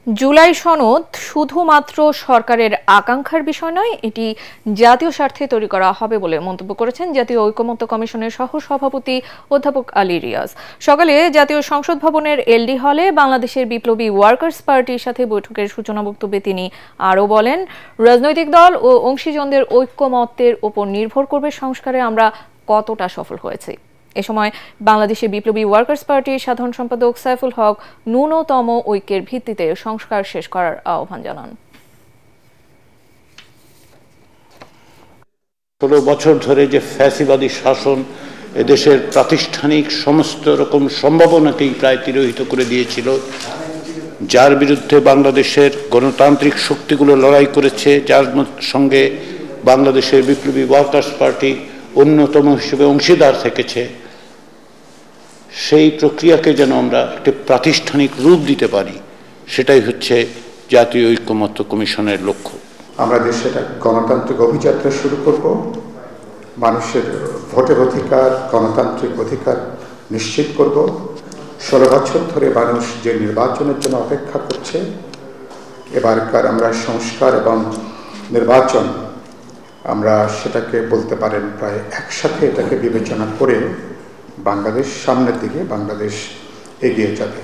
জুলাই সনদ শুধুমাত্র সরকারের আকাঙ্ক্ষার বিষয় নয়, এটি জাতীয় স্বার্থে তৈরি করা হবে বলে মন্তব্য করেছেন জাতীয় ঐকমত্য কমিশনের সহ-সভাপতি অধ্যাপক আলী রিয়াজ। সকালে জাতীয় সংসদ ভবনের এলডি হলে বাংলাদেশের বিপ্লবী ওয়ার্কার্স পার্টির সাথে বৈঠকের সূচনা বক্তব্যে তিনি আরও বলেন, রাজনৈতিক দল ও অংশীজনদের ঐকমত্যের উপর নির্ভর করবে সংস্কারে আমরা কতটা সফল হয়েছি। এ সময় বাংলাদেশের বিপ্লবী ওয়ার্কার্স পার্টির সাধারণ সম্পাদক সাইফুল হক ন্যূনতম ঐক্যের ভিত্তিতে সংস্কার শেষ করার আহ্বান জানান। ১৬ বছর ধরে যে ফ্যাসিবাদী শাসন এদেশের প্রাতিষ্ঠানিক সমস্ত রকম সম্ভাবনাকেই প্রায় তিরোহিত করে দিয়েছিল, যার বিরুদ্ধে বাংলাদেশের গণতান্ত্রিক শক্তিগুলো লড়াই করেছে, যার সঙ্গে বাংলাদেশের বিপ্লবী ওয়ার্কার্স পার্টি অন্যতম হিসেবে অংশীদার থেকেছে, সেই প্রক্রিয়াকে যেন আমরা একটি প্রাতিষ্ঠানিক রূপ দিতে পারি, সেটাই হচ্ছে জাতীয় ঐকমত্য কমিশনের লক্ষ্য। আমরা দেশে একটা গণতান্ত্রিক অভিযাত্রা শুরু করব। মানুষের ভোটের অধিকার, গণতান্ত্রিক অধিকার নিশ্চিত করব। 16 বছর ধরে মানুষ যে নির্বাচনের জন্য অপেক্ষা করছে, এবারকার আমরা সংস্কার এবং নির্বাচন আমরা সেটাকে বলতে পারেন প্রায় একসাথে এটাকে বিবেচনা করে বাংলাদেশ সামনের দিকে এগিয়ে যাবে।